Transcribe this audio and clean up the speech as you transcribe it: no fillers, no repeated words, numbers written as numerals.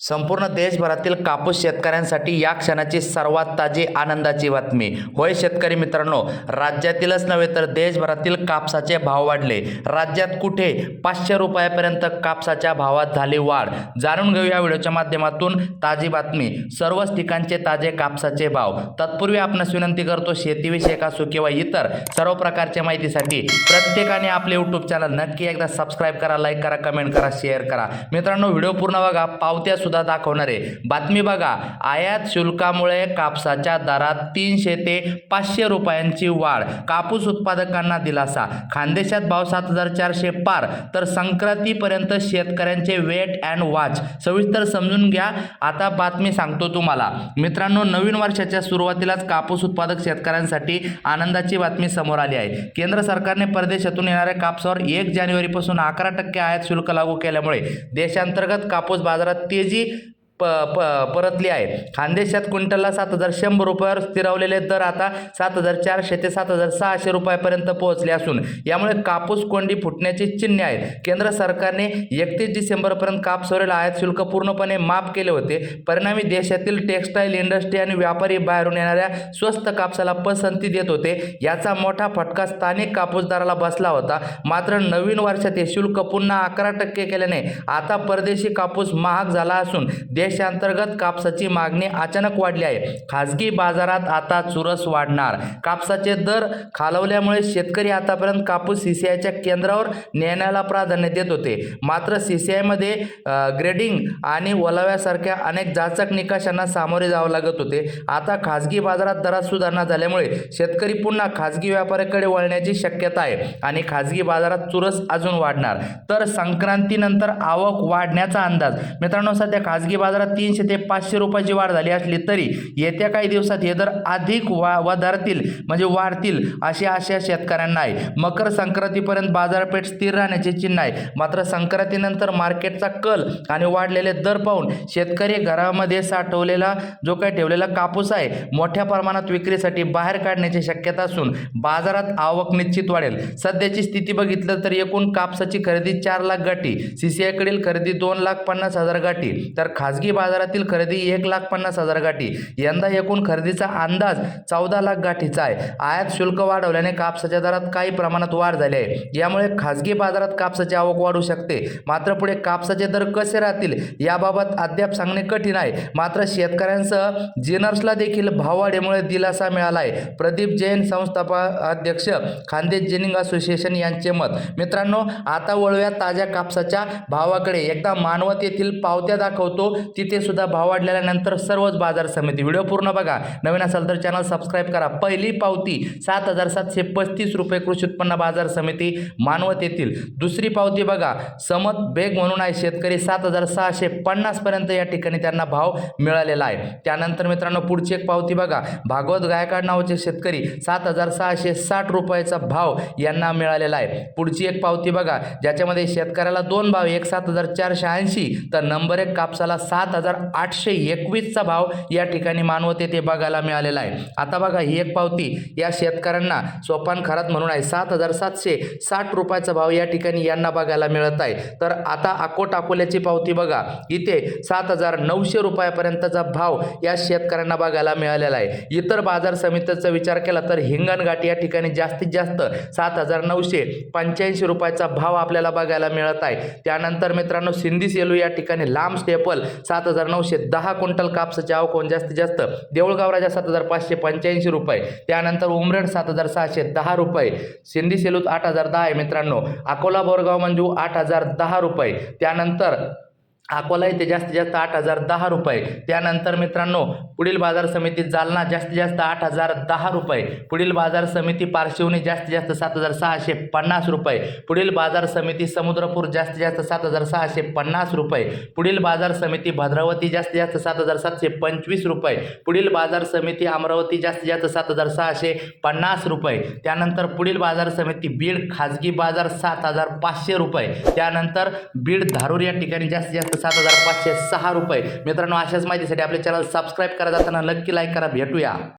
संपूर्ण देशभरातील कापूस शेतकऱ्यांसाठी या क्षणाची सर्वात ताजी आनंदाची बातमी. होय शेतकरी मित्रांनो, राज्यातीलच नव्हे तर देशभरातील कापसाचे भाव वाढले. राज्यात कुठे 500 रुपयापर्यंत कापसाच्या भावात झाली वाढ. जाणून घेऊया व्हिडिओच्या माध्यमातून ताजी बातमी. सर्वच ठिकाणचे ताजे कापसाचे भाव. तत्पूर्वी आपणास विनंती करतो, शेतीविषयक असो किंवा इतर सर्व प्रकारच्या माहितीसाठी प्रत्येकाने आपले यूट्यूब चॅनल नक्की एकदा सबस्क्राईब करा, लाईक करा, कमेंट करा, शेअर करा. मित्रांनो, व्हिडिओ पूर्ण बघा. पावत्या सुद्धा दाखवणार आहे. बातमी बघा. आयात शुल्कामुळे कापसाच्या दरात 300 ते 500 रुपयांची वाढ. कापूस उत्पादकांना दिलासा. खानदेशात भाव 7400 पार तर संक्रांतीपर्यंत शेतकऱ्यांचे वेट अँड वॉच. सविस्तर समजून घ्या. आता बातमी सांगतो तुम्हाला. मित्रांनो, नवीन वर्षाच्या सुरुवातीलाच कापूस उत्पादक शेतकऱ्यांसाठी आनंदाची बातमी समोर आली आहे. केंद्र सरकारने परदेशातून येणाऱ्या कापसावर 1 जानेवारीपासून 11% आयात शुल्क लागू केल्यामुळे देशांतर्गत कापूस बाजारात तेजी परतली आहे. खानदेशात क्विंटलला 7100 रुपयावर स्थिरावलेले दर आता 7400 ते 7600 रुपयापर्यंत पोहोचले असून यामुळे कापूस कोंडी फुटण्याची चिन्हे आहेत. केंद्र सरकारने 31 डिसेंबरपर्यंत कापसावरील आयात शुल्क पूर्णपणे माफ केले होते. परिणामी देशातील टेक्स्टाईल इंडस्ट्री आणि व्यापारी बाहेरून येणाऱ्या स्वस्त कापसाला पसंती देत होते. याचा मोठा फटका स्थानिक कापूसदाराला बसला होता. मात्र नवीन वर्षात हे शुल्क पुन्हा 11% केल्याने आता परदेशी कापूस महाग झाला असून देशांतर्गत कापसाची मागणी अचानक वाढली आहे. खासगी बाजारात आता चुरस वाढणार. कापसाचे दर खालवल्यामुळे शेतकरी आतापर्यंत कापूस सीसीआयच्या केंद्रावर नेण्याला प्राधान्य देत होते. मात्र सीसीआयमध्ये ग्रेडिंग आणि ओलाव्यासारख्या अनेक जाचक निकषांना सामोरे जावं लागत होते. आता खासगी बाजारात दरात सुधारणा झाल्यामुळे शेतकरी पुन्हा खासगी व्यापाऱ्याकडे वळण्याची शक्यता आहे आणि खासगी बाजारात चुरस अजून वाढणार. तर संक्रांतीनंतर आवक वाढण्याचा अंदाज. मित्रांनो, सध्या खासगी बाजारात 300 ते 500 रुपयाची वाढ झाली असली तरी येत्या काही दिवसात हे दर अधिक वाढतील म्हणजे वाढतील अशी आशा शेतकऱ्यांना आहे. मकर संक्रांतीपर्यंत बाजारपेठ स्थिर राहण्याचे चिन्ह आहे. मात्र संक्रांतीनंतर मार्केटचा कल आणि वाढलेले दर पाहून शेतकरी घरामध्ये साठवलेला जो काही ठेवलेला कापूस आहे मोठ्या प्रमाणात विक्रीसाठी बाहेर काढण्याची शक्यता असून बाजारात आवक निश्चित वाढेल. सध्याची स्थिती बघितलं तर एकूण कापसाची खरेदी 4 लाख गाठी, सीसीआयकडील खरेदी 2,50,000 गाठी तर खासगी बाजारातील खरेदी 1,50,000 गाठी. यंदा एकूण खरेदीचा अंदाज 14 लाख गाठीचा आहे. आयात शुल्क वाढवल्याने कापसाच्या दरात काही प्रमाणात वाढ झाली आहे. यामुळे खासगी बाजारात कापसाची आवक वाढू शकते. मात्र पुढे कापसाचे दर कसे राहतील याबाबत अद्याप सांगणे कठीण आहे. मात्र शेतकऱ्यांसह जिनर्सला देखील भाववाढीमुळे दिलासा मिळाला आहे. प्रदीप जैन, संस्थापक अध्यक्ष, खानदेश जिनिंग असोसिएशन यांचे मत. मित्रांनो, आता वळूया ताज्या कापसाच्या भावाकडे. एकदा मानवत येथील पावत्या दाखवतो. तिथे सुद्धा भाव वाढल्यानंतर सर्वच बाजार समिती. व्हिडिओ पूर्ण बघा. नवीन असाल तर चॅनल सबस्क्राईब करा. पहिली पावती 7735 रुपये कृषी उत्पन्न बाजार समिती मानवत येथील. दुसरी पावती बघा. समत बेग म्हणून आहे शेतकरी 7650 पर्यंत या ठिकाणी त्यांना भाव मिळालेला आहे. त्यानंतर मित्रांनो, पुढची एक पावती बघा. भागवत गायकवाड नावाचे शेतकरी 7660 रुपयाचा भाव यांना मिळालेला आहे. पुढची एक पावती बघा, ज्याच्यामध्ये शेतकऱ्याला 2 भाव, एक 7480 तर नंबर 1 कापसाला 7821 चा भाव या ठिकाणी मानवत येथे बघायला मिळालेला आहे. आता बघा, ही एक पावती या शेतकऱ्यांना सोपान खरात म्हणून आहे 7760 रुपयाचा भाव या ठिकाणी यांना बघायला मिळत आहे. तर आता अकोल्याची पावती बघा. इथे 7900 रुपयापर्यंतचा भाव या शेतकऱ्यांना बघायला मिळालेला आहे. इतर बाजार समितीचा विचार केला तर हिंगणघाट या ठिकाणी जास्तीत जास्त 7985 रुपयाचा भाव आपल्याला बघायला मिळत आहे. त्यानंतर मित्रांनो, सिंधी सेलू या ठिकाणी लांब स्टेपल 7910 क्विंटल कापसाची आवक होऊन जास्तीत जास्त. देऊळगाव राजा 7585 रुपये. त्यानंतर उमरेड 7610 रुपये. सिंधी सेलूत 8010 आहे मित्रांनो. अकोला बोरगाव मंजू 8010 रुपये. त्यानंतर अकोला इथे जास्तीत जास्त 8010 रुपये. त्यानंतर मित्रांनो, पुढील बाजार समिती जालना जास्तीत जास्त 8010 रुपये. पुढील बाजार समिती पारशिवनी जास्तीत जास्त 7650 रुपये. पुढील बाजार समिती समुद्रपूर जास्तीत जास्त 7650 रुपये. पुढील बाजार समिती भद्रावती जास्तीत जास्त 7725 रुपये. पुढील बाजार समिती अमरावती जास्तीत जास्त 7650 रुपये. त्यानंतर पुढील बाजार समिती बीड खाजगी बाजार 7500 रुपये. त्यानंतर बीड धारूर या ठिकाणी जास्तीत जास्त 7506 रुपये. मित्रांनो, अशाच माहितीसाठी आपले चॅनल सबस्क्राईब करा. जाताना नक्की लाईक करा. भेटूया.